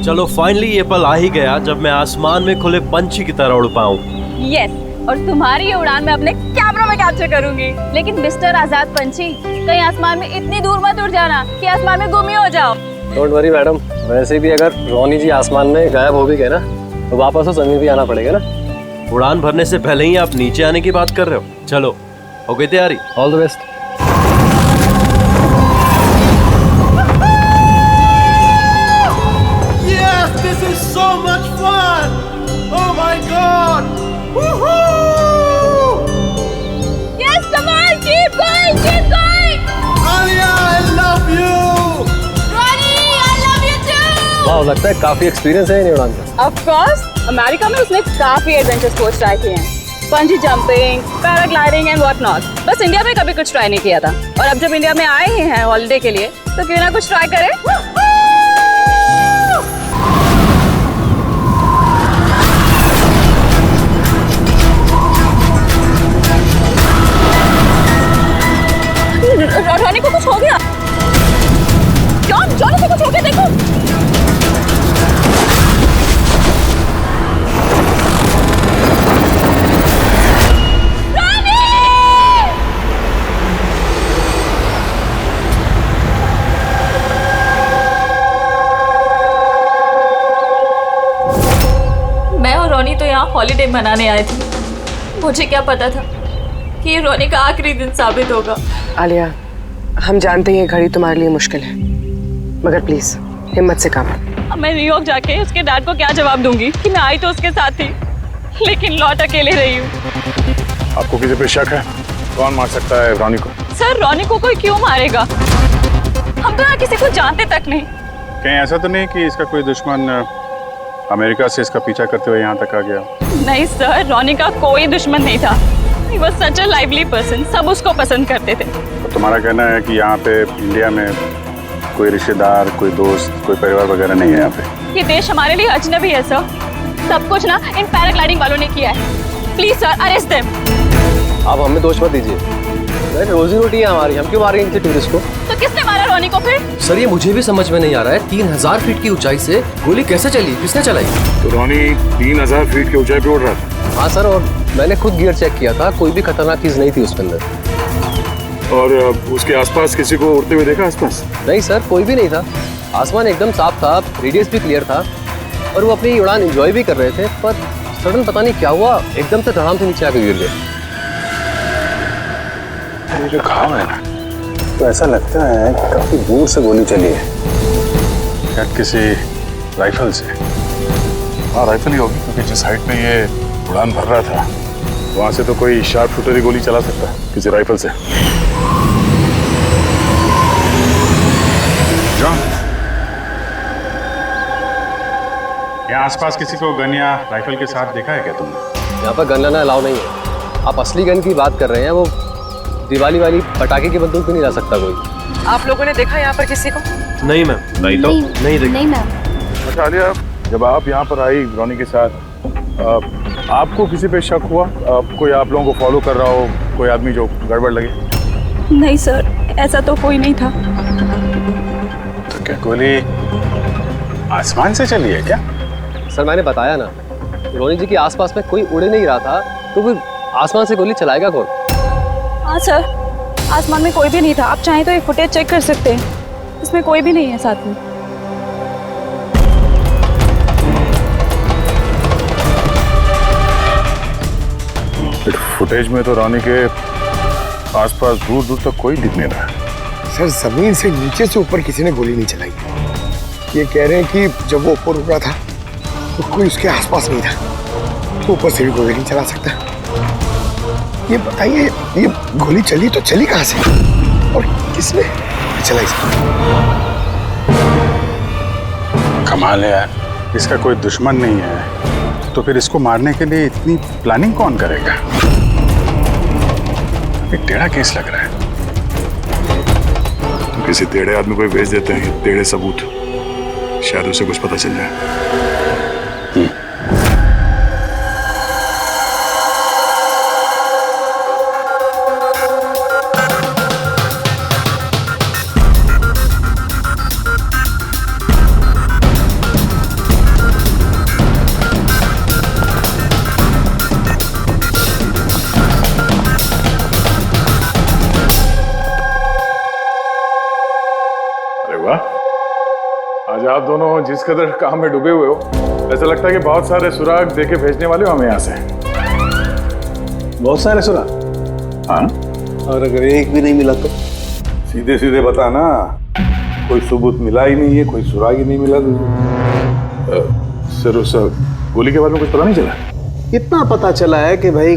चलो फाइनली ये पल आ ही गया जब मैं आसमान में खुले पंछी की तरह उड़ पाऊं। यस, और तुम्हारी ये उड़ान मैं अपने कैमरा में कैप्चर करूंगी। लेकिन मिस्टर आजाद पंछी, कहीं आसमान में इतनी दूर मत उड़ जाना कि आसमान में गुम ही हो जाओ। डोंट वरी मैडम, वैसे भी अगर रोनी जी आसमान में गायब हो भी गए ना तो वापस तो जमीन भी आना पड़ेगा ना। उड़ान भरने से पहले ही आप नीचे आने की बात कर रहे हो। चलो, हो गई तैयारी? All the best. This is so much fun! Oh my God! Woohoo! Yes, come on, keep going, keep going. Alia, I love you! Ronnie, I love you too. वाह, लगता है काफी एक्सपीरियंस है इन उड़ान का। Of course, अमेरिका में उसने काफी एडवेंचर स्पोर्ट्स ट्राई किए हैं, पंजी jumping, paragliding and what not. बस इंडिया में कभी कुछ ट्राई नहीं किया था, और अब जब इंडिया में आए ही हैं हॉलिडे के लिए, तो क्यों ना कुछ ट्राई करें। रॉनी को कुछ हो गया। जॉनी को कुछ हो गया, देखो। मैं और रॉनी तो यहाँ हॉलिडे मनाने आए थे। मुझे क्या पता था कि ये रॉनी का आखिरी दिन साबित होगा। आलिया, हम जानते हैं ये घड़ी तुम्हारे लिए मुश्किल है, मगर प्लीज हिम्मत से काम लो। अब मैं न्यूयॉर्क जाके उसके डैड को क्या जवाब दूंगी कि मैं आई तो उसके साथ थी, लेकिन लौट अकेले रही हूँ। आपको किसी पे शक है? कौन मार सकता है रॉनी को? सर, रॉनी को कोई क्यों मारेगा? हम तो यहाँ किसी को जानते तक नहीं। कहीं ऐसा तो नहीं कि इसका कोई दुश्मन अमेरिका से इसका पीछा करते हुए यहाँ तक आ गया? नहीं सर, रॉनी का कोई दुश्मन नहीं था। He was such a lively person, सब उसको पसंद करते थे। तो तुम्हारा कहना है कि यहाँ पे इंडिया में कोई रिश्तेदार, कोई दोस्त, कोई परिवार वगैरह नहीं है यहाँ पे? ये देश हमारे लिए अजनबी है सर। सब कुछ ना इन पैराग्लाइडिंग वालों ने किया है। Please sir, arrest them. आप हमें दोष मत दीजिए, रोजी रोटी है हमारी, हम क्यों मारेंगे किसी टूरिस्ट को? तो किसने मारा रॉनी को फिर? सर, ये मुझे भी समझ में नहीं आ रहा है, 3000 फीट की ऊंचाई से गोली कैसे चली, किसने चलाई? तो रॉनी 3000 फीट की ऊंचाई पे उड़ रहा था? हाँ सर, और मैंने खुद गियर चेक किया था, कोई भी खतरनाक चीज नहीं थी उसके अंदर। और उसके आसपास किसी को उड़ते हुए देखा आसपास? नहीं सर, कोई भी नहीं था। आसमान एकदम साफ था, रेडियस भी क्लियर था, और वो अपनी उड़ान एंजॉय भी कर रहे थे। पर सडन पता नहीं क्या हुआ, एकदम से धड़ाम से नीचे आके गिर गए। ये जो घाव है ना, तो ऐसा लगता है कि काफी दूर से गोली चली है, शायद किसी राइफल से। हाँ, राइफल ही होगी, क्योंकि जिस हाइट पे ये उड़ान भर रहा था वहां से तो कोई शार्प शूटर ही गोली चला सकता है, किसी राइफल से। जॉन, यहाँ आसपास किसी को गन या राइफल के साथ देखा है क्या तुमने? यहाँ पर गन लाना अलाउ नहीं है। आप असली गन की बात कर रहे हैं, वो दिवाली वाली पटाखे की बंदूक भी नहीं ला सकता कोई। आप लोगों ने देखा यहाँ पर किसी को? नहीं मैम। नहीं तो? नहीं देखा। नहीं मैम। अच्छा आलिया, जब आप यहाँ पर आई रॉनी के साथ, आपको किसी पे शक हुआ? कोई आप लोगों को फॉलो कर रहा हो, कोई आदमी जो गड़बड़ लगे? नहीं सर, ऐसा तो कोई नहीं था। तो क्या गोली आसमान से चली है क्या? सर, मैंने बताया ना, रोनी जी के आसपास में कोई उड़ नहीं रहा था, तो फिर आसमान से गोली चलाएगा कौन? हाँ सर, आसमान में कोई भी नहीं था। आप चाहें तो ये फुटेज चेक कर सकते हैं, इसमें कोई भी नहीं है साथ में। फुटेज में तो रॉनी के आसपास दूर दूर तक कोई दिख नहीं रहा है। सर, जमीन से नीचे से ऊपर किसी ने गोली नहीं चलाई। ये कह रहे हैं कि जब वो ऊपर उड़ा था तो कोई उसके आसपास नहीं था, तो ऊपर से भी गोली नहीं चला सकता। ये बताइए, ये गोली चली तो चली कहाँ से और किसने चलाई? कमाल है यार, इसका कोई दुश्मन नहीं है, तो फिर इसको मारने के लिए इतनी प्लानिंग कौन करेगा? एक टेढ़ा केस लग रहा है। तो किसी टेढ़े आदमी को भेज देते हैं, टेढ़े सबूत, शायद उसे कुछ पता चल जाए। आज आप दोनों जिस कदर काम में डूबे हुए हो, ऐसा लगता है कि बहुत सारे सुराग देके भेजने वाले हो हमें यहाँ से। बहुत सारे सुराग? हाँ, और अगर एक भी नहीं मिला तो? सीधे सीधे बता ना, कोई सबूत मिला ही नहीं है, कोई सुराग ही नहीं मिला तुझे। सर उस गोली के बारे में कुछ पता नहीं चला? इतना पता चला है कि भाई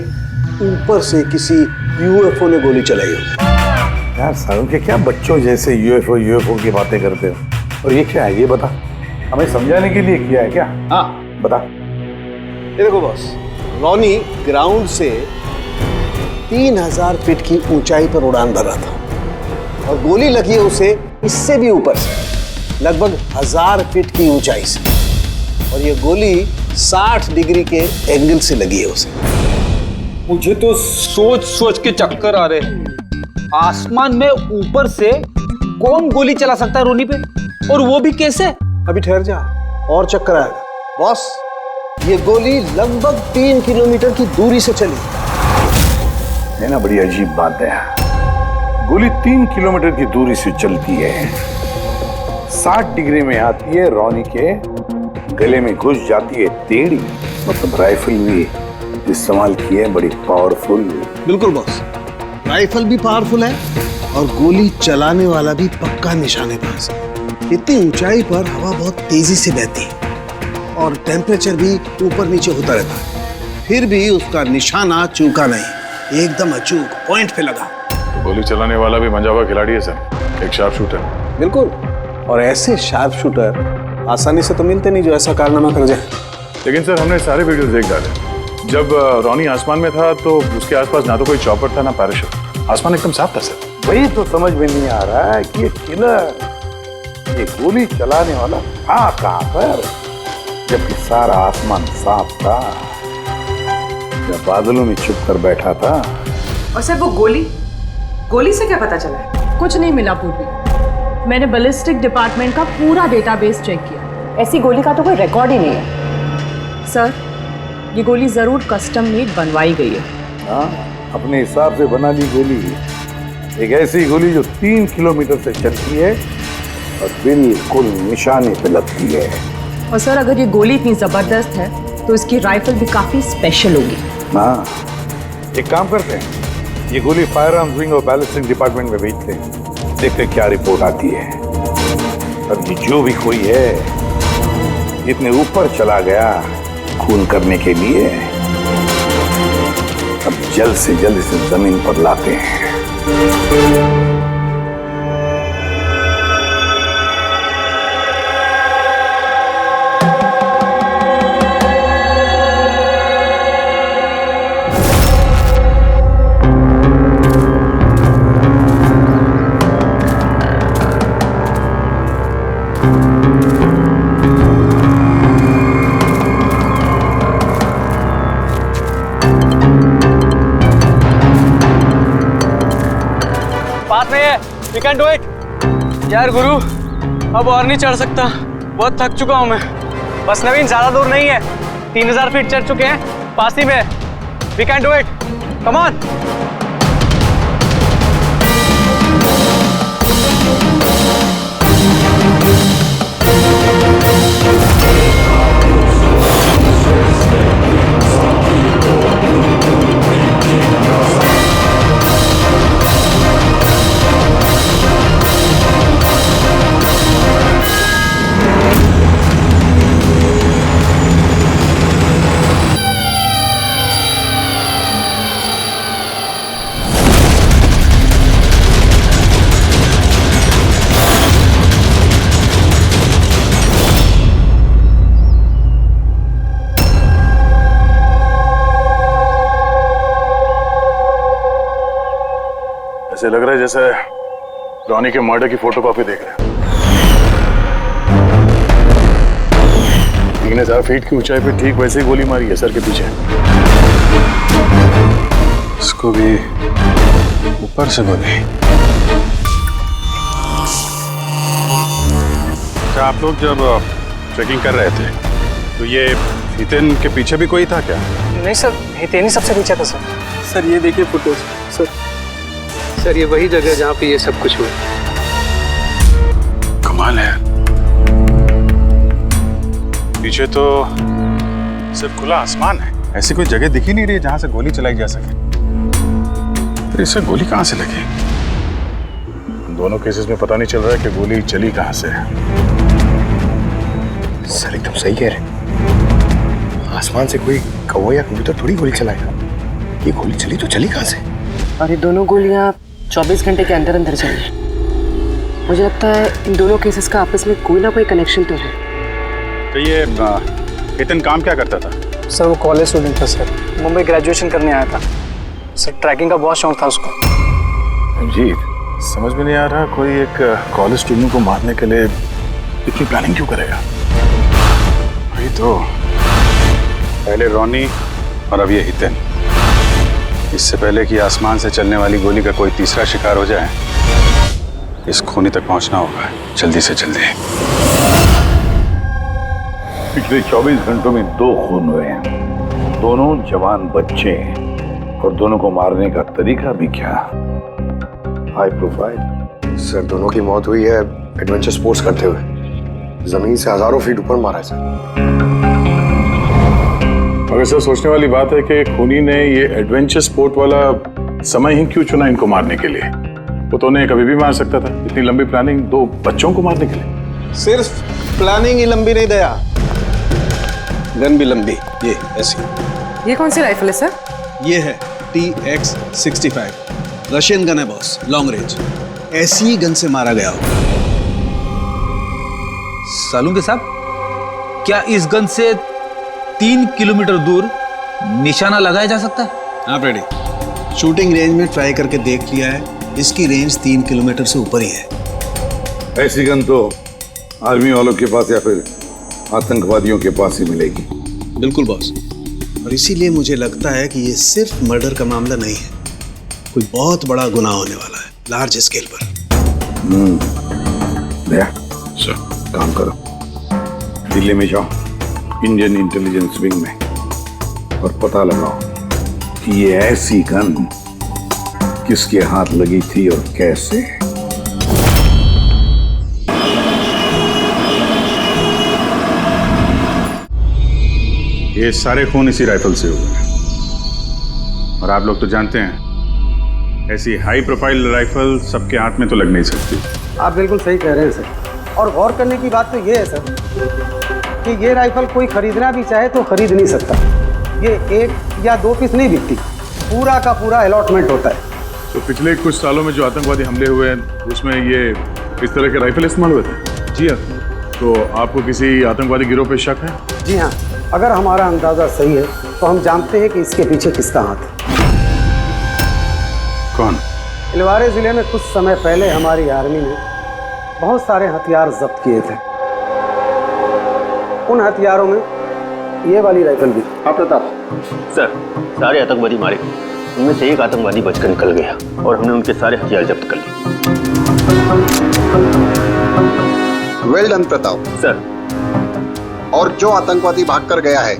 ऊपर से किसी यूएफओ ने गोली चलाई हो। यार सालों के क्या बच्चों जैसे यूएफओ की बातें करते हो, और ये क्या है ये बता, हमें समझाने के लिए किया है क्या? हाँ बता। ये देखो बॉस, रॉनी ग्राउंड से 3000 फीट की ऊंचाई पर उड़ान भर रहा था और गोली लगी है उसे इससे भी ऊपर से, लगभग 1000 फीट की ऊंचाई से, और ये गोली 60 डिग्री के एंगल से लगी है उसे। मुझे तो सोच सोच के चक्कर आ रहे हैं। आसमान में ऊपर से कौन गोली चला सकता है रोनी पे, और वो भी कैसे? अभी ठहर जा, और चक्कर आएगा। बॉस, ये गोली लगभग 3 किलोमीटर की दूरी से चली है ना, बड़ी अजीब बात है। गोली 3 किलोमीटर की दूरी से चलती है, 60 डिग्री में आती है, रॉनी के गले में घुस जाती है टेढ़ी। मतलब राइफल भी इस्तेमाल की है, बड़ी पावरफुल। बिल्कुल बॉस, राइफल भी पावरफुल है और गोली चलाने वाला भी पक्का निशानेबाज। इतनी ऊंचाई पर हवा बहुत तेजी से बहती है और टेम्परेचर भी ऊपर नीचे होता रहता है, फिर भी उसका निशाना चूका नहीं, एकदम अचूक पॉइंट पे लगा। तो गोली चलाने वाला भी मंजावा खिलाड़ी है सर, एक शार्प शूटर। बिल्कुल, और ऐसे शार्प शूटर आसानी से तो मिलते नहीं जो ऐसा कारनामा कर जाए। लेकिन सर हमने सारे वीडियोस देख डाले। जब रॉनी आसमान में था तो उसके आसपास ना तो कोई चॉपर था ना पैराशूट, आसमान एकदम साफ था सर। वही तो समझ में नहीं आ रहा है कि ये किलर, ये गोली चलाने वाला था कहाँ पर, जबकि सारा आसमान साफ था, या बादलों में छुप कर बैठा था। और सर वो गोली से क्या पता चला है? कुछ नहीं मिला पूर्वी। मैंने बैलिस्टिक डिपार्टमेंट का पूरा डेटाबेस चेक किया, ऐसी गोली का तो कोई रिकॉर्ड ही नहीं है। सर ये गोली जरूर कस्टम मेड बनवाई गई है। हाँ, अपने हिसाब से बना ली गोली, एक ऐसी गोली जो 3 किलोमीटर से चलती है और बिल्कुल निशाने पे लगती है। और सर अगर ये गोली इतनी जबरदस्त है तो इसकी राइफल भी काफी स्पेशल होगी। हाँ, एक काम करते हैं, ये गोली फायर आर्म्स विंग और बैलिस्टिक डिपार्टमेंट में भेजते हैं, देखते हैं क्या रिपोर्ट आती है। अब ये जो भी कोई है इतने ऊपर चला गया खून करने के लिए, अब जल्द से जल्द इसे जमीन पर लाते हैं। We can do it। यार गुरु, अब और नहीं चढ़ सकता, बहुत थक चुका हूँ मैं। बस नवीन, ज्यादा दूर नहीं है, 3000 फीट चढ़ चुके हैं, पास ही में। We can do it, come on। ऐसे लग रहा है जैसे रॉनी के मर्डर की फोटोकॉपी देख रहे हैं। 3000 फीट की ऊंचाई पे ठीक वैसे ही गोली मारी है सर के पीछे। इसको भी ऊपर से गोली। क्या आप लोग जब ट्रैकिंग कर रहे थे तो ये हितेन के पीछे भी कोई था क्या? नहीं सर, हितेन ही सबसे पीछे था सर। सर ये देखिए फुटेज। सर ये वही जगह है जहाँ पे ये सब कुछ हुआ। कमाल है। पीछे तो सिर्फ खुला आसमान है, ऐसी कोई जगह दिख ही नहीं रही जहां से गोली चलाई जा सके। तो इसे गोली कहां से लगी? दोनों केसेस में पता नहीं चल रहा है कि गोली चली कहां से है। सर एकदम सही कह रहे, आसमान से कोई कौवा या कबूतर थोड़ी गोली चलाएगा। ये गोली चली तो चली कहां से? और ये दोनों गोलियां 24 घंटे के अंदर अंदर चली। मुझे लगता है इन दोनों केसेस का आपस में कोई ना कोई कनेक्शन तो है। तो ये हितेन काम क्या करता था? सर वो कॉलेज स्टूडेंट था सर, मुंबई ग्रेजुएशन करने आया था सर। ट्रैकिंग का बहुत शौक था उसको। अजीत, समझ में नहीं आ रहा कोई एक कॉलेज स्टूडेंट को मारने के लिए इतनी प्लानिंग क्यों करेगा? वही तो, पहले रोनी और अब ये हितेन। इससे पहले कि आसमान से चलने वाली गोली का कोई तीसरा शिकार हो जाए, इस खूनी तक पहुंचना होगा जल्दी से जल्दी। पिछले 24 घंटों में 2 खून हुए हैं, दोनों जवान बच्चे हैं, और दोनों को मारने का तरीका भी क्या हाई प्रोफाइल। सर दोनों की मौत हुई है एडवेंचर स्पोर्ट्स करते हुए, जमीन से हजारों फीट ऊपर मारा है सर। मगर सर सोचने वाली बात है कि खूनी ने ये एडवेंचर स्पोर्ट वाला समय ही क्यों चुना इनको मारने के लिए? वो तो उन्हें कभी भी मार सकता था। इतनी लंबी प्लानिंग 2 बच्चों को मारने के लिए। सिर्फ प्लानिंग ही लंबी नहीं दया, गन भी लंबी। ये ऐसी। ये कौन सी राइफल है सर? ये है TX-65, रशियन गन है बॉस, लॉन्ग रेंज। ऐसी ही गन से मारा गया हो। सालुंके साहब, क्या इस गन से 3 किलोमीटर दूर निशाना लगाया जा सकता है? हाँ रेडी। शूटिंग रेंज में ट्राई करके देख लिया है, इसकी रेंज 3 किलोमीटर से ऊपर ही है। ऐसी गन तो आर्मी वालों के पास या फिर आतंकवादियों के पास ही मिलेगी। बिल्कुल बॉस, और इसीलिए मुझे लगता है कि ये सिर्फ मर्डर का मामला नहीं है, कोई बहुत बड़ा गुनाह होने वाला है, लार्ज स्केल पर। दया सर, काम करो, दिल्ली में जाओ इंडियन इंटेलिजेंस विंग में और पता लगाओ कि ये ऐसी गन किसके हाथ लगी थी और कैसे। ये सारे खून इसी राइफल से हुए हैं, और आप लोग तो जानते हैं ऐसी हाई प्रोफाइल राइफल सबके हाथ में तो लग नहीं सकती। आप बिल्कुल सही कह रहे हैं सर, और गौर करने की बात तो ये है सर कि ये राइफल कोई खरीदना भी चाहे तो खरीद नहीं सकता। ये 1 या 2 पीस नहीं बिकती, पूरा का पूरा अलॉटमेंट होता है। तो पिछले कुछ सालों में जो आतंकवादी हमले हुए हैं उसमें ये इस तरह के राइफल इस्तेमाल हुए थे? जी हाँ। तो आपको किसी आतंकवादी गिरोह पे शक है? जी हाँ, अगर हमारा अंदाजा सही है तो हम जानते हैं कि इसके पीछे किसका हाथ है। कौन? इलवारे जिले में कुछ समय पहले हमारी आर्मी ने बहुत सारे हथियार जब्त किए थे। उन हथियारों में ये वाली राइफल भी। हाँ प्रताप सर, सारे आतंकवादी मारे, उनमें से एक आतंकवादी बचकर निकल गया और हमने उनके सारे हथियार जब्त कर लिए। Well done Pratap sir. और जो आतंकवादी भागकर गया है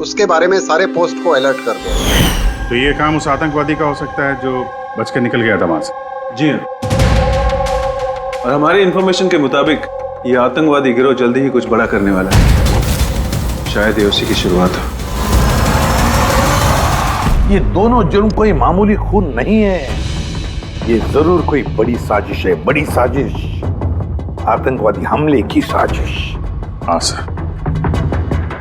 उसके बारे में सारे पोस्ट को अलर्ट कर दो। तो ये काम उस आतंकवादी का हो सकता है जो बचकर निकल गया था वहां से? जी हाँ, और हमारी इंफॉर्मेशन के मुताबिक ये आतंकवादी गिरोह जल्दी ही कुछ बड़ा करने वाला है। शायद ये उसी की शुरुआत हो। ये दोनों जुर्म कोई मामूली खून नहीं है, ये जरूर कोई बड़ी साजिश है, बड़ी साजिश, आतंकवादी हमले की साजिश। हाँ सर,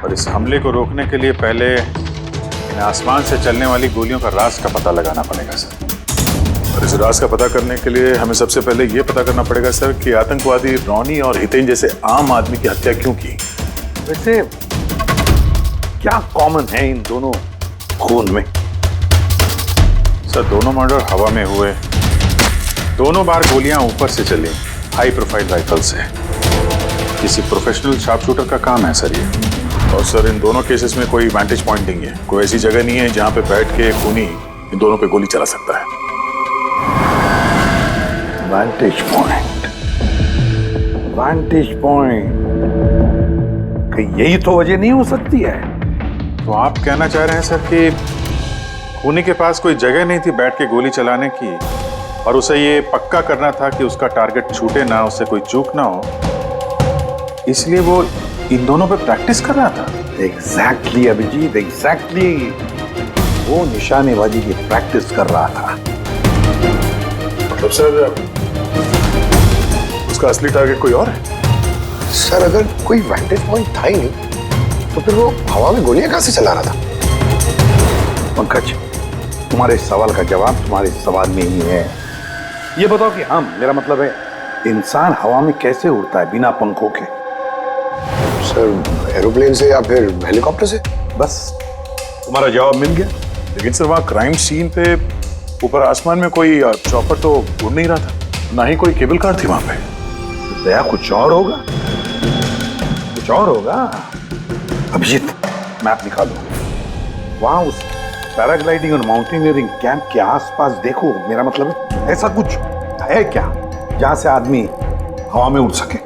और इस हमले को रोकने के लिए पहले इन आसमान से चलने वाली गोलियों का राज का पता लगाना पड़ेगा सर। और इस राज का पता करने के लिए हमें सबसे पहले ये पता करना पड़ेगा सर कि आतंकवादी रोनी और हितेन जैसे आम आदमी की हत्या क्यों की। वैसे क्या कॉमन है इन दोनों खून में? सर, दोनों मर्डर हवा में हुए, दोनों बार गोलियां ऊपर से चली, हाई प्रोफाइल राइफल से। किसी प्रोफेशनल शार्प शूटर का काम है सर ये। और सर, इन दोनों केसेस में कोई वैंटेज पॉइंट नहीं है, कोई ऐसी जगह नहीं है जहां पे बैठ के खूनी इन दोनों पे गोली चला सकता है। वैंटेज पॉइंट, वैंटेज पॉइंट, कहीं यही तो वजह नहीं हो सकती है? तो आप कहना चाह रहे हैं सर कि खूनी के पास कोई जगह नहीं थी बैठ के गोली चलाने की, और उसे ये पक्का करना था कि उसका टारगेट छूटे ना, उससे कोई चूक ना हो, इसलिए वो इन दोनों पे प्रैक्टिस कर रहा था। Exactly Abhijit, exactly. वो निशानेबाजी की प्रैक्टिस कर रहा था। मतलब सर उसका असली टारगेट कोई और है? सर अगर कोई वेंटेज पॉइंट था ही नहीं तो फिर वो हवा में गोलियां कहां से चला रहा था? पंकज, तुम्हारे सवाल का जवाब तुम्हारे सवाल में ही है। ये बताओ कि मेरा मतलब है इंसान हवा में कैसे उड़ता है बिना पंखों के? सर एरोप्लेन से या फिर हेलीकॉप्टर से। बस तुम्हारा जवाब मिल गया। लेकिन सर वहाँ क्राइम सीन पे ऊपर आसमान में कोई चॉपर तो उड़ नहीं रहा था, ना ही कोई केबल कार थी वहां पे। दया कुछ और होगा, कुछ और होगा। अभिजीत, मैप निकालो। वहां उस पैराग्लाइडिंग और माउंटेनियरिंग कैंप के आसपास देखो। मेरा मतलब है ऐसा कुछ है क्या जहां से आदमी हवा में उड़ सके?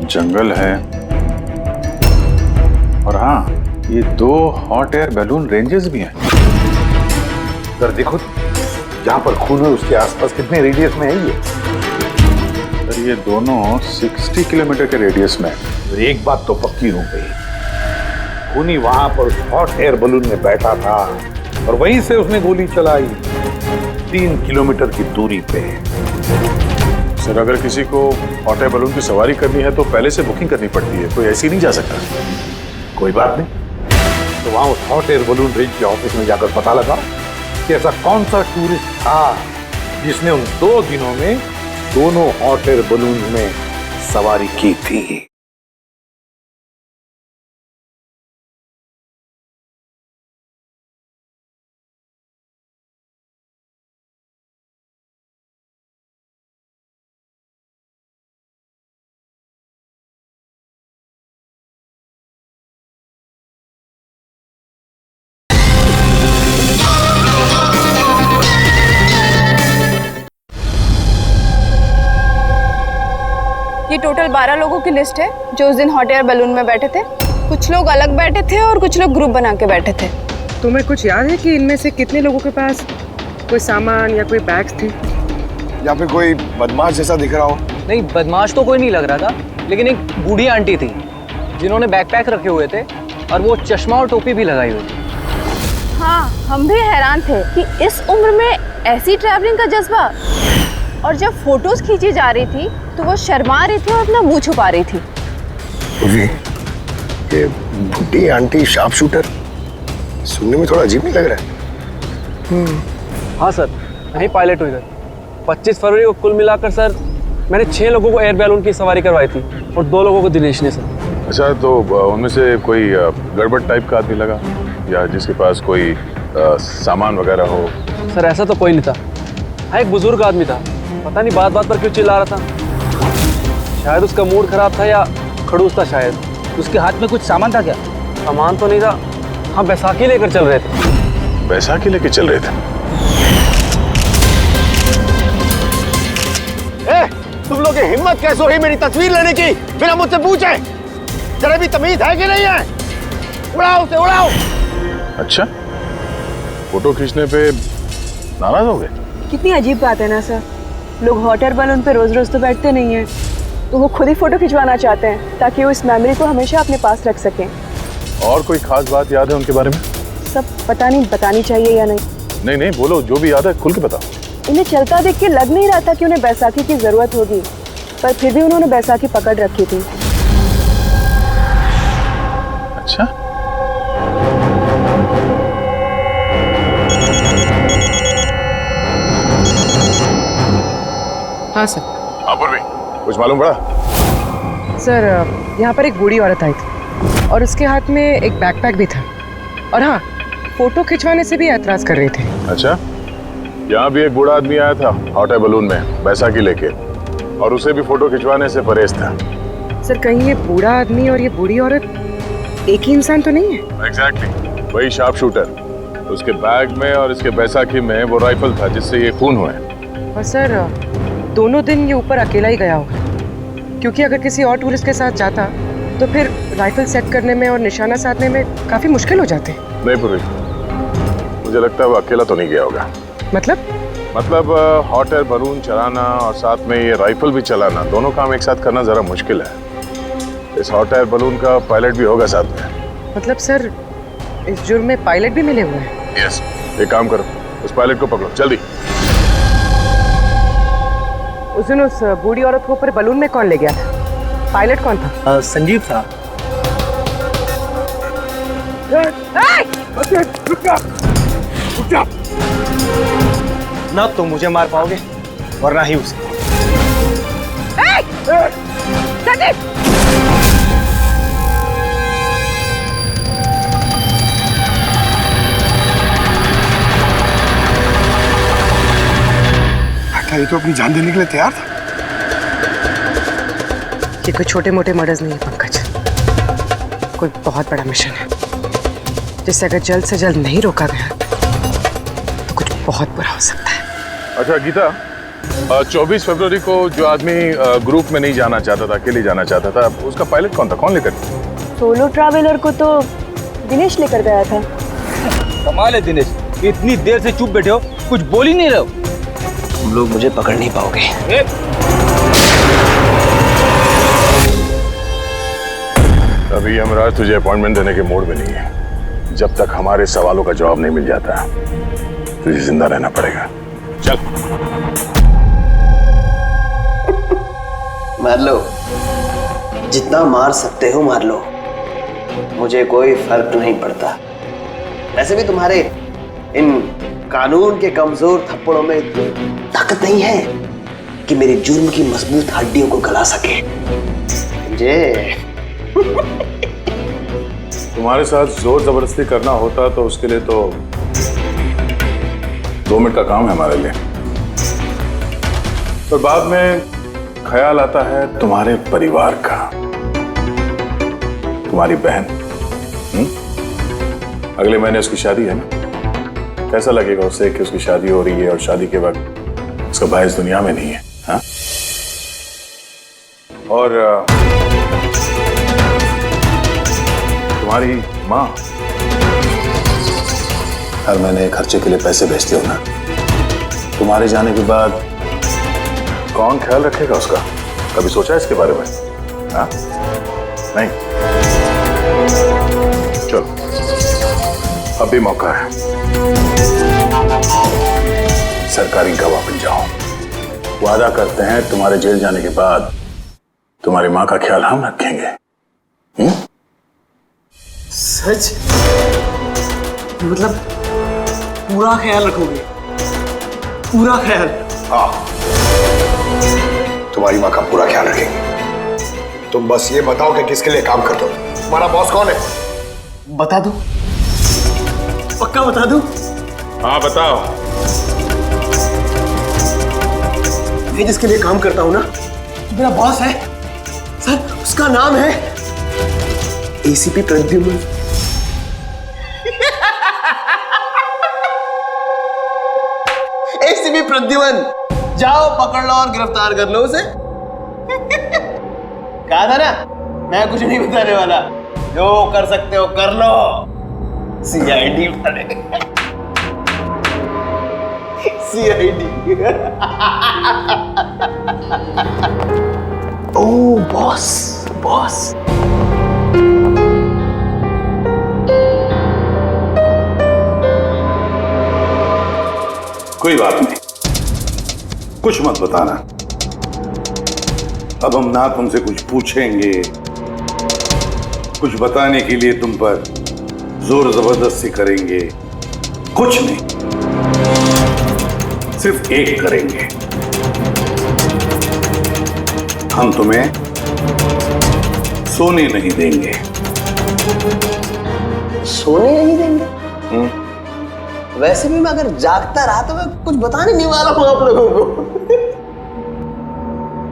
जंगल है और हाँ, ये 2 हॉट एयर बैलून रेंजेस भी हैं। सर देखो, जहां पर खून है उसके आसपास कितने रेडियस में है ये? सर ये दोनों 60 किलोमीटर के रेडियस में। एक बात तो पक्की हो गई, खूनी वहां पर उस हॉट एयर बलून में बैठा था और वहीं से उसने गोली चलाई 3 किलोमीटर की दूरी पे। सर अगर किसी को हॉट एयर बलून की सवारी करनी है तो पहले से बुकिंग करनी पड़ती है, कोई ऐसे ही नहीं जा सकता। कोई बात नहीं, तो वहां उस हॉट एयर बलून रेंज के ऑफिस में जाकर पता लगा कि ऐसा कौन सा टूरिस्ट था जिसने उन 2 दिनों में दोनों हॉट एयर बलून में सवारी की थी। ये टोटल 12 लोगों की लिस्ट है जो उस दिन हॉट एयर बलून में बैठे थे। कुछ लोग अलग बैठे थे और कुछ लोग ग्रुप बना के बैठे थे। तुम्हें कुछ याद है कि इनमें से कितने लोगों के पास कोई सामान या कोई बैग्स थे? या फिर कोई बदमाश जैसा दिख रहा हो? नहीं, बदमाश तो कोई नहीं लग रहा था, लेकिन एक बूढ़ी आंटी थी जिन्होंने बैकपैक रखे हुए थे और वो चश्मा और टोपी भी लगाई हुई थी। हाँ, हम भी हैरान थे कि इस उम्र में ऐसी ट्रैवलिंग का जज्बा। और जब फोटोज खींची जा रही थी तो वो शर्मा रही थी और अपना मुंह छुपा रही थी। ये बुढ़ी आंटी शार्प शूटर सुनने में थोड़ा अजीब नहीं लग रहा है? हाँ सर, मैं ही पायलट हूँ इधर। 25 फरवरी को कुल मिलाकर सर मैंने 6 लोगों को एयर बैलून की सवारी करवाई थी और 2 लोगों को दिनेश ने सर। अच्छा, तो उनमें से कोई गड़बड़ टाइप का आदमी लगा या जिसके पास कोई सामान वगैरह हो? सर ऐसा तो कोई नहीं था। हाँ, एक बुजुर्ग आदमी था, पता नहीं बात बात पर क्यों चिल्ला रहा था। शायद उसका मूड खराब था या खड़ूस था शायद। उसके हाथ में कुछ सामान था क्या? सामान तो नहीं था। हाँ, बैसाखी लेकर चल रहे थे। बैसाखी लेकर चल रहे थे? तुम लोग की हिम्मत कैसे हुई मेरी तस्वीर लेने की बिना मुझसे पूछे? जरा भी तमीज है कि नहीं है? उड़ाओ उसे, उड़ाओ। अच्छा, फोटो खींचने पे नाराज हो गए? कितनी अजीब बात है ना सर। लोग हॉट एयर बलून पे रोज रोज तो बैठते नहीं हैं, तो वो खुद ही फोटो खिंचवाना चाहते हैं ताकि वो इस मेमोरी को हमेशा अपने पास रख सकें। और कोई खास बात याद है उनके बारे में? सब पता नहीं बतानी चाहिए या नहीं। नहीं नहीं, बोलो, जो भी याद है खुल के बताओ। इन्हें चलता देख के लग नहीं रहा था कि उन्हें बैसाखी की जरूरत होगी, पर फिर भी उन्होंने बैसाखी पकड़ रखी थी। अच्छा, हाँ सर। हाँ पूर्वी, कुछ मालूम पड़ा? सर यहाँ पर एक बूढ़ी औरत आई थी और उसके हाथ में एक बैकपैक भी था। और हाँ, फोटो खिंचवाने से भी ऐतराज कर रहे थे। अच्छा, यहाँ भी एक बूढ़ा आदमी आया था हॉट एयर बलून में बैसाखी लेके, और उसे भी फोटो खिंचवाने से परहेज था। सर कहीं ये बूढ़ा आदमी और ये बूढ़ी औरत एक ही इंसान तो नहीं है? एग्जैक्टली, वही शार्प शूटर। उसके बैग में और इसके बैसाखी में वो राइफल था जिससे ये खून हुए। और सर दोनों दिन ये ऊपर अकेला ही गया होगा, क्योंकि अगर किसी और टूरिस्ट के साथ जाता तो फिर राइफल सेट करने में और निशाना साधने में काफी मुश्किल हो जाते। नहीं पूरी, मुझे लगता है वो अकेला तो नहीं गया होगा। मतलब हॉट एयर बलून चलाना और साथ में ये राइफल भी चलाना, दोनों काम एक साथ करना जरा मुश्किल है। इस हॉट एयर बलून का पायलट भी होगा साथ में। मतलब सर इस जुर्म में पायलट भी मिले हुए हैं? यस। एक काम करो, उस पायलट को पकड़ो जल्दी। उस दिन उस बूढ़ी औरत को ऊपर बलून में कौन ले गया था? पायलट कौन था? संजीव था। ना तुम मुझे मार पाओगे और ना ही उसे। ये तो अपनी जान देने के लिए तैयार था। ये कोई छोटे मोटे मर्डर्स नहीं है पंकज, कोई बहुत बड़ा मिशन है जिसे अगर जल्द से जल्द नहीं रोका गया तो कुछ बहुत बुरा हो सकता है। अच्छा गीता, 24 फरवरी को जो आदमी ग्रुप में नहीं जाना चाहता था, अकेले जाना चाहता था, उसका पायलट कौन था? कौन लेकर? सोलो ट्रैवलर को तो दिनेश लेकर गया था। कमाल है दिनेश, इतनी देर से चुप बैठे हो, कुछ बोल ही नहीं रहे हो। तुम लोग मुझे पकड़ नहीं पाओगे। अभी यमराज तुझे अपॉइंटमेंट देने के मूड में नहीं है। जब तक हमारे सवालों का जवाब नहीं मिल जाता तुझे जिंदा रहना पड़ेगा। चल। मार लो, जितना मार सकते हो मार लो, मुझे कोई फर्क नहीं पड़ता। वैसे भी तुम्हारे इन कानून के कमजोर थप्पड़ों में इतनी ताकत नहीं है कि मेरे जुर्म की मजबूत हड्डियों को गला सके। मुझे तुम्हारे साथ जोर जबरदस्ती करना होता तो उसके लिए तो 2 मिनट का काम है हमारे लिए, पर बाद में ख्याल आता है तुम्हारे परिवार का, तुम्हारी बहन। अगले महीने उसकी शादी है ना? कैसा लगेगा उसे कि उसकी शादी हो रही है और शादी के वक्त उसका भाई इस दुनिया में नहीं है? हाँ? और तुम्हारी माँ हर महीने खर्चे के लिए पैसे भेजती हो ना, तुम्हारे जाने के बाद कौन ख्याल रखेगा उसका? कभी सोचा इसके बारे में? हाँ? नहीं? चलो, अब भी मौका है, सरकारी गवाह बन जाओ। वादा करते हैं तुम्हारे जेल जाने के बाद तुम्हारी माँ का ख्याल हम रखेंगे। सच? मतलब पूरा ख्याल रखोगे? पूरा ख्याल? हाँ, तुम्हारी माँ का पूरा ख्याल रखेंगे। तुम बस ये बताओ कि किसके लिए काम करते हो? तुम्हारा बॉस कौन है? बता दो, पक्का बता दो? हाँ बताओ। मैं जिसके लिए काम करता हूं ना, मेरा बॉस है सर, उसका नाम है एसीपी प्रद्युम्न। एसीपी प्रद्युम्न, जाओ पकड़ लो और गिरफ्तार कर लो उसे। कहा था ना, मैं कुछ नहीं बताने वाला, जो कर सकते हो कर लो। सीआईडी वाले, सीआईडी। ओ बॉस, बॉस। कोई बात नहीं, कुछ मत बताना। अब हम ना तुमसे कुछ पूछेंगे, कुछ बताने के लिए तुम पर जोर जबरदस्ती करेंगे, कुछ नहीं, सिर्फ एक करेंगे, हम तुम्हें सोने नहीं देंगे। सोने नहीं देंगे? वैसे भी मैं अगर जागता रहा तो मैं कुछ बताने नहीं वाला हूं आप लोगों को।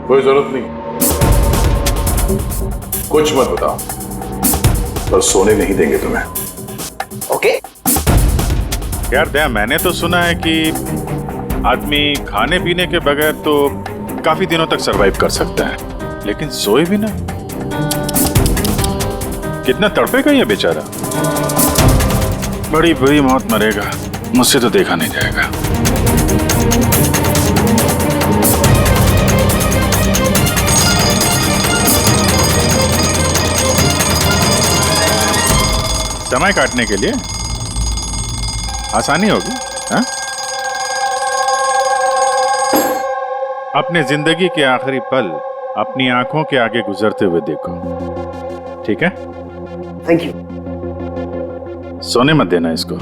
कोई जरूरत नहीं, कुछ मत बताओ, पर सोने नहीं देंगे तुम्हें। ओके? यार दया, मैंने तो सुना है कि आदमी खाने पीने के बगैर तो काफी दिनों तक सरवाइव कर सकता है, लेकिन सोए भी ना, कितना तड़पेगा ये बेचारा। बड़ी बुरी मौत मरेगा, मुझसे तो देखा नहीं जाएगा। समय काटने के लिए आसानी होगी। हाँ? अपने जिंदगी के आखिरी पल अपनी आंखों के आगे गुजरते हुए देखो, ठीक है? Thank you. सोने मत देना इसको।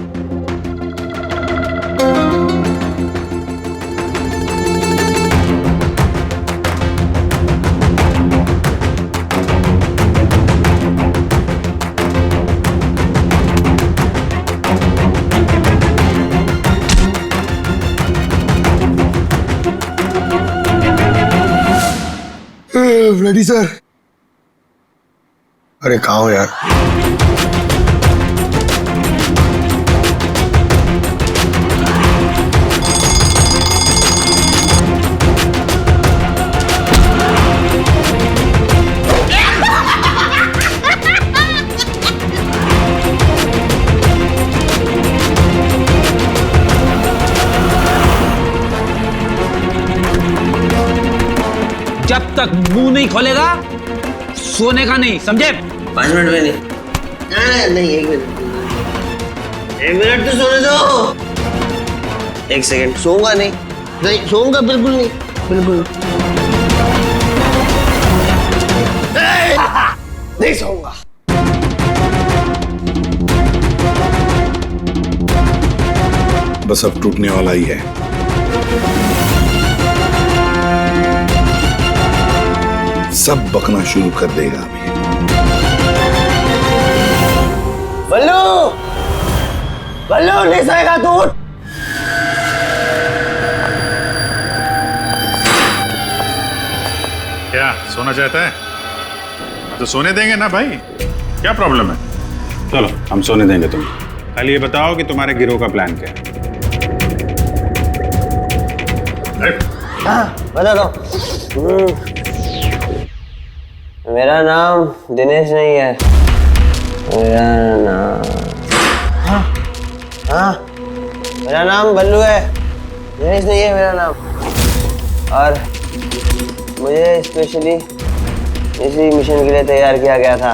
Ready sir. अरे कहाँ हो यार? जब तक मुंह नहीं खोलेगा सोने का नहीं, समझे? 5 मिनट में नहीं। नहीं 1 मिनट। 1 मिनट तो सोने दो। 1 सेकंड। सोऊंगा नहीं। नहीं सोऊंगा बिल्कुल नहीं, बिल्कुल नहीं सोऊंगा। बस अब टूटने वाला ही है। सब बकना शुरू कर देगा अभी। बल्लू, बल्लू नहीं सोएगा तू? क्या सोना चाहता है? तो सोने देंगे ना भाई, क्या प्रॉब्लम है? चलो हम सोने देंगे तुम्हें। खाली ये बताओ कि तुम्हारे गिरोह का प्लान क्या है? हाँ बता दो। मेरा नाम दिनेश नहीं है। मेरा नाम मेरा नाम बल्लू है, दिनेश नहीं है मेरा नाम। और मुझे स्पेशली इसी मिशन के लिए तैयार किया गया था।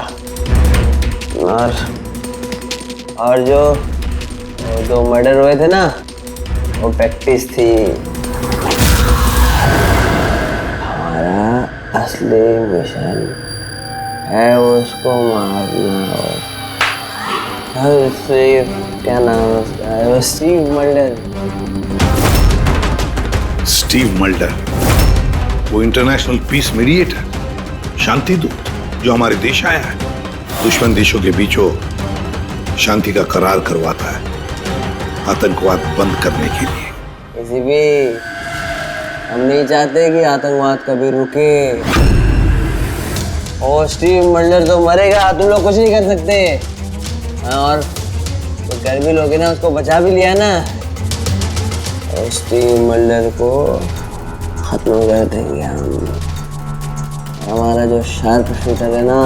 और जो 2 मर्डर हुए थे ना, वो प्रैक्टिस थी। हमारा असली मिशन है उसको मारना। और क्या नाम है उसका? Steve Mulder. स्टीव मल्डर, वो इंटरनेशनल पीस मीडिएटर, शांति दूत जो हमारे देश आया है, दुश्मन देशों के बीचों शांति का करार करवाता है, आतंकवाद बंद करने के लिए। किसी भी हम नहीं चाहते कि आतंकवाद कभी रुके। और स्टीव मल्डर तो मरेगा, तुम लोग कुछ नहीं कर सकते। और तो कर भी लोगे ना, उसको बचा भी लिया ना, और स्टीव मल्डर को खत्म कर देंगे हम। हमारा जो शार्प शूटर है ना,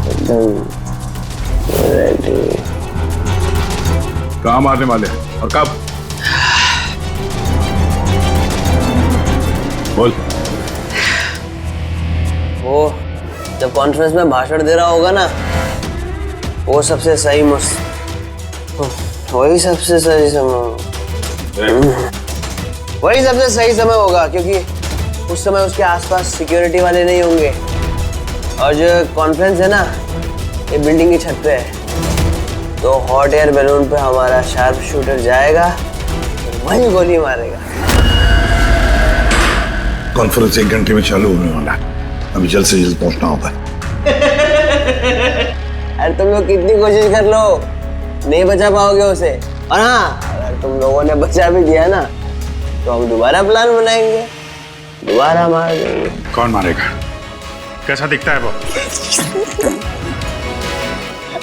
एकदम रेडी। कहाँ मारने वाले हैं और कब? बोल। वो जब कॉन्फ्रेंस में भाषण दे रहा होगा ना, वो सबसे सही वही सबसे सही समय होगा, क्योंकि उस समय उसके आसपास सिक्योरिटी वाले नहीं होंगे। और जो कॉन्फ्रेंस है ना, ये बिल्डिंग की छत पे है, तो हॉट एयर बैलून पे हमारा शार्प शूटर जाएगा, वही गोली मारेगा। कॉन्फ्रेंस 1 घंटे में चालू होने वाला है, अभी जल्द से जल्द पहुंचना होगा। अरे तुम लोग कितनी कोशिश कर लो, नहीं बचा पाओगे उसे। और हाँ, अगर तुम लोगों ने बचा भी दिया ना, तो हम दोबारा प्लान बनाएंगे, दोबारा मार देंगे। कौन मारेगा? कैसा दिखता है वो?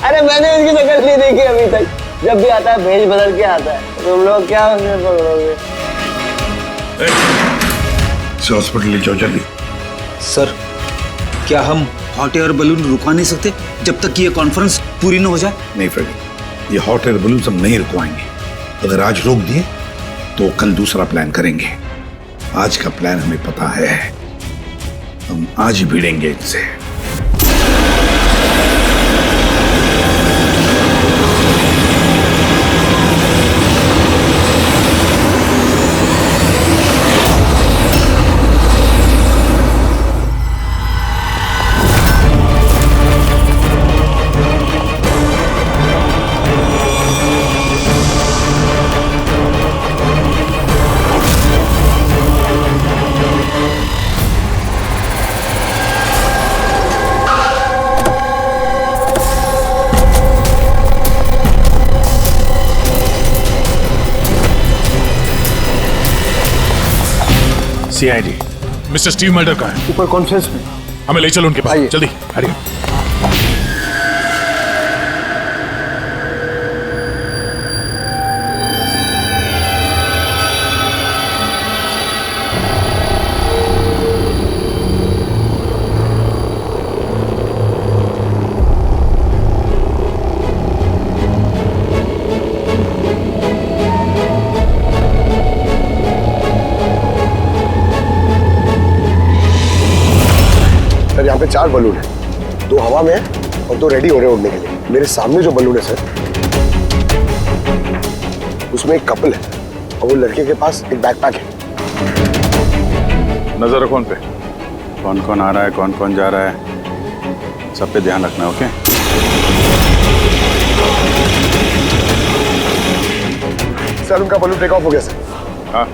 अरे मैंने उसकी शक्ल नहीं देखी अभी तक। जब भी आता है भेष बदल के आता है। तुम लोग क्या उसमें पकड़ोगे? हॉस्पिटल ले जाओ जल्दी। सर, क्या हम हॉट एयर बलून रुकवा नहीं सकते जब तक ये कॉन्फ्रेंस पूरी न हो जाए? नहीं फ्रेडी, ये हॉट एयर बलून हम नहीं रुकवाएंगे। अगर आज रोक दिए तो कल दूसरा प्लान करेंगे। आज का प्लान हमें पता है, हम आज ही भिड़ेंगे इनसे। सीआईडी मिस्टर स्टीव मल्डर का है। ऊपर कॉन्फ्रेंस में। हमें ले चलो उनके पास, जल्दी हरिए। सर यहाँ पे 4 बलून है, 2 हवा में है और 2 रेडी हो रहे हैं उड़ने के लिए। मेरे सामने जो बलून है सर, उसमें एक कपल है और वो लड़के के पास एक बैकपैक है। नजर रखो उन पे, कौन कौन आ रहा है, कौन कौन जा रहा है, सब पे ध्यान रखना। ओके सर उनका बलून टेक ऑफ हो गया सर। हाँ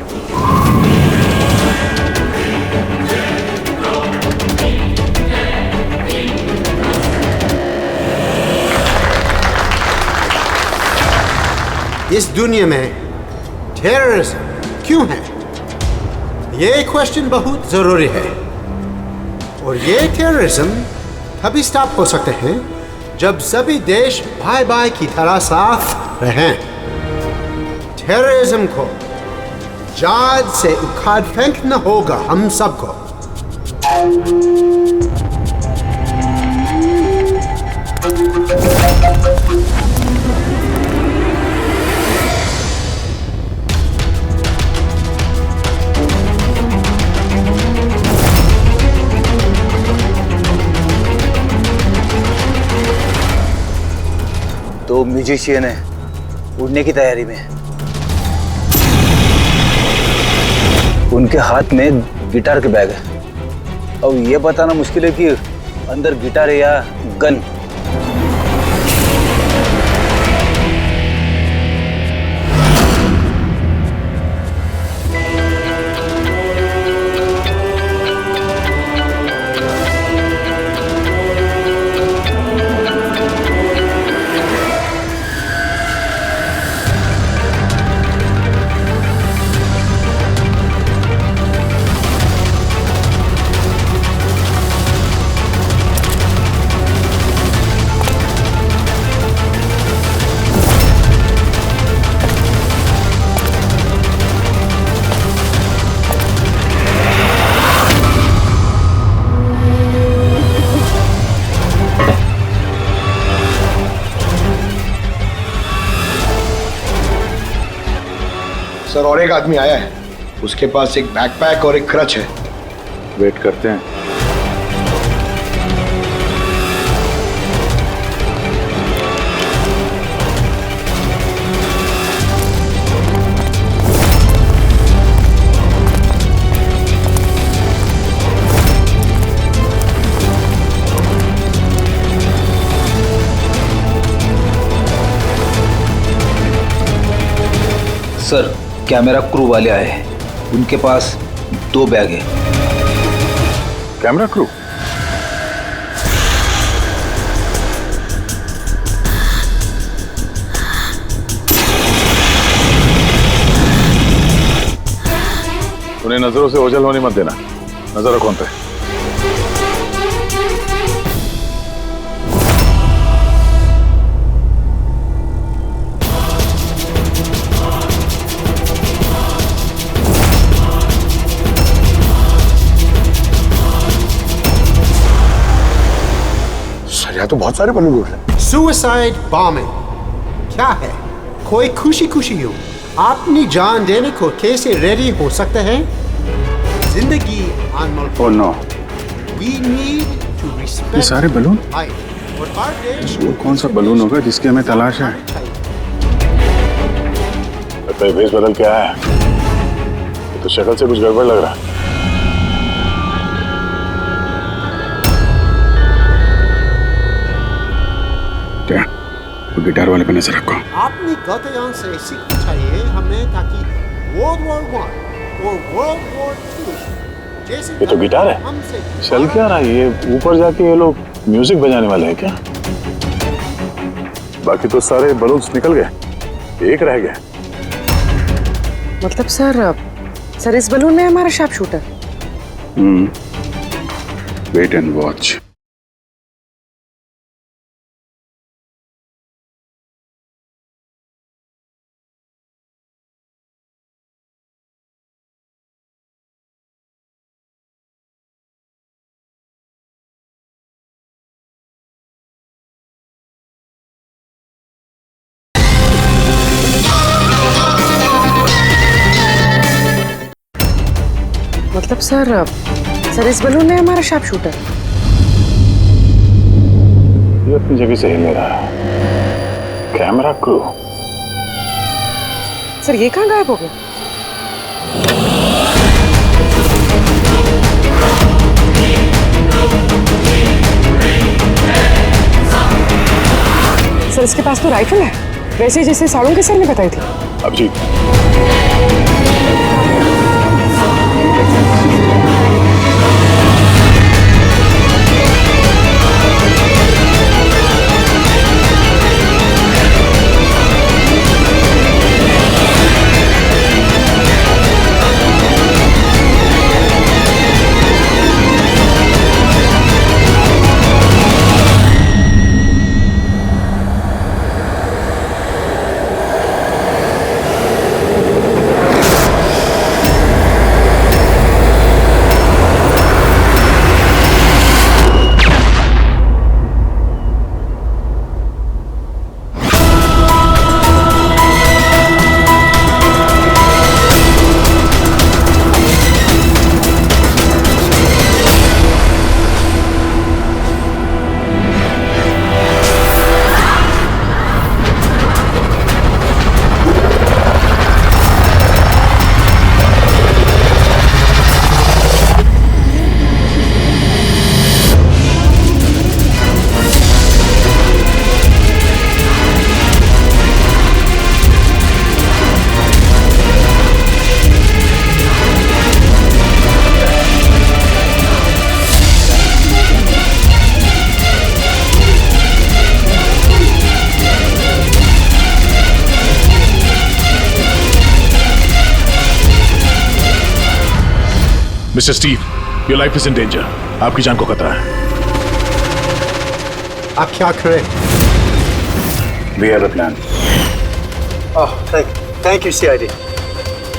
इस दुनिया में टेररिज्म क्यों है, ये क्वेश्चन बहुत जरूरी है। और ये टेररिज्म तभी स्टॉप हो सकते हैं जब सभी देश भाई भाई की तरह साथ रहें। टेररिज्म को जड़ से उखाड़ फेंकना होगा हम सबको। तो म्यूजिशियन है, उड़ने की तैयारी में है। उनके हाथ में गिटार के बैग है। अब ये बताना मुश्किल है कि अंदर गिटार है या गन। सर और एक आदमी आया है, उसके पास एक बैकपैक और एक क्रच है। वेट करते हैं। सर कैमरा क्रू वाले आए हैं, उनके पास 2 बैग है। Camera crew? उन्हें नजरों से ओझल होने मत देना, नजर रखो उन पे। यहाँ तो बहुत सारे बलून उड़ रहे हैं। सुसाइड बॉम्बिंग क्या है? कोई खुशी खुशी हो अपनी जान देने को कैसे रेडी हो सकते हैं? जिंदगी अनमोल। Oh no, We need to respect ये सारे बलून? life। और हर देश वो कौन सा बलून होगा जिसकी हमें तलाश है? लगता है भेष बदल के आया है, तो शक्ल से कुछ गड़बड़ लग रहा है। क्या वो गिटार वाले पे नजर रखो। अपनी गलतियों से सीखना चाहिए हमें, ताकि World War I और World War II जैसे ये तो गिटार है, चल क्या रहा है ये? ऊपर जाके ये लोग म्यूजिक बजाने वाले हैं क्या? बाकी तो सारे बलून्स निकल गए, एक रह गया। मतलब सर इस बलून में हमारा sharp shooter. Wait and watch. मतलब सर इस बलून में हमारा शार्प शूटर। ये अपनी जगह से हिल रहा है। Camera crew. सर ये कहाँ गायब हो गया? सर इसके पास तो राइफल है, वैसे जैसे साड़ू के सर ने बताई थी। Abhijit, mister Steve, your life is in danger. आपकी जान को खतरा है। आप क्या करें? We have a plan. Thank you CID.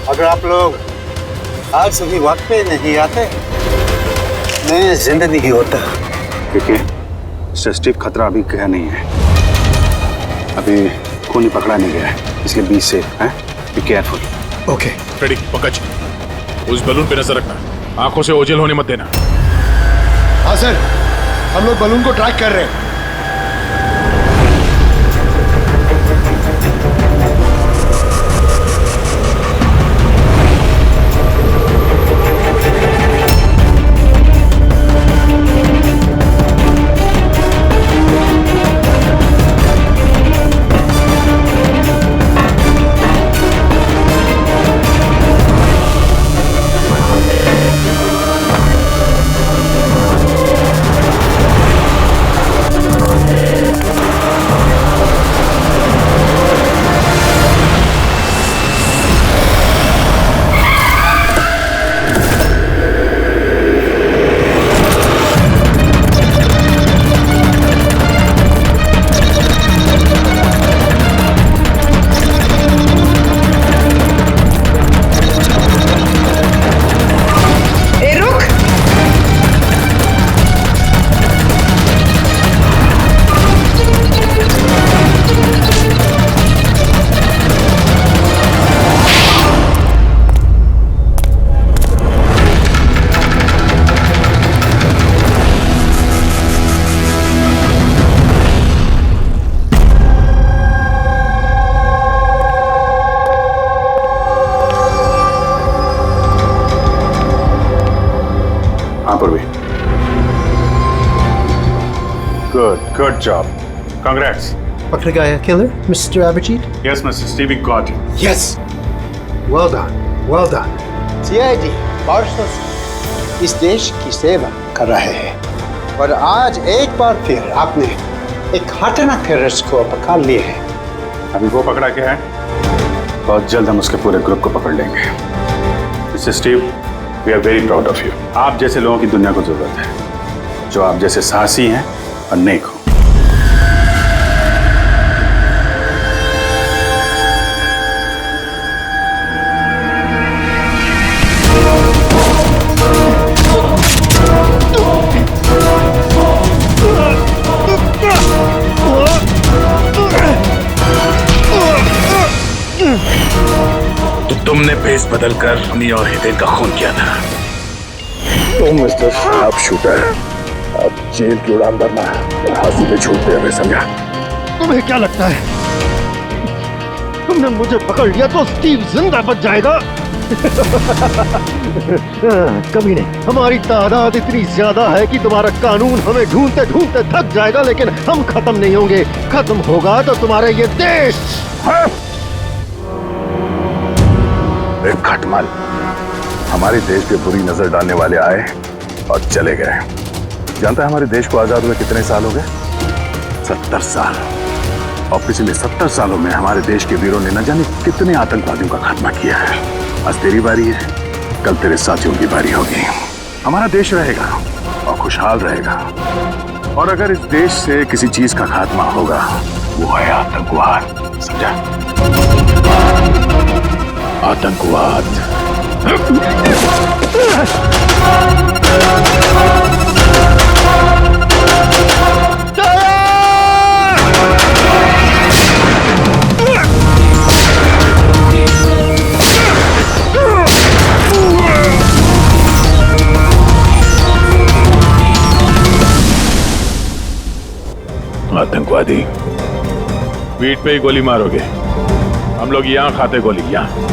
अगर आप लोग आज सुबह वक्त पे नहीं आते, मैं जिंदा नहीं होता। देखिए मिस्टर स्टीव, खतरा अभी गया नहीं है। अभी खूनी पकड़ा नहीं गया है, इसलिए बीच से हैं, be careful. Okay Freddy, Pankaj, उस बलून पे नजर रखना, आंखों से ओझल होने मत देना। हाँ सर, हम लोग बलून को ट्रैक कर रहे हैं। Good job. Congrats. पकड़ गया killer, mister Abhijit? Yes, Mr. Steve, we got him. Yes. Well done. Well done. CID बरसों से इस देश की सेवा कर रहे हैं और आज एक बार फिर आपने एक खतरनाक टेररिस्ट को पकड़ लिए हैं। अभी वो पकड़ा गया है, बहुत जल्द हम उसके पूरे ग्रुप को पकड़ लेंगे। Mister Steve, we are very proud of you. आप जैसे लोगों की दुनिया को जरूरत है, जो आप जैसे साहसी हैं और नेक हो। तो तुमने भेस बदलकर अमी और हितेन का खून किया था। तुम मिस्टर शार्प शूटर, अब जेल की उड़ान भरना और फांसी पे छूटते हुए समझा। तुम्हें क्या लगता है तुमने मुझे पकड़ लिया तो स्टीव जिंदा बच जाएगा? कभी नहीं। हमारी तादाद इतनी ज्यादा है कि तुम्हारा कानून हमें ढूंढते ढूंढते थक जाएगा, लेकिन हम खत्म नहीं होंगे। खत्म होगा तो तुम्हारा ये देश। एक खटमल हमारे देश पे बुरी नजर डालने वाले आए और चले गए। जानता है हमारे देश को आजाद हुए कितने साल हो गए? 70 साल। और पिछले 70 सालों में हमारे देश के वीरों ने न जाने कितने आतंकवादियों का खात्मा किया है। आज तेरी बारी है, कल तेरे साथियों की बारी होगी। हमारा देश रहेगा और खुशहाल रहेगा, और अगर इस देश से किसी चीज का खात्मा होगा वो है आतंकवाद। समझा? आतंकवाद। आतंकवादी पीठ पे ही गोली मारोगे? हम लोग यहाँ खाते गोली, यहाँ।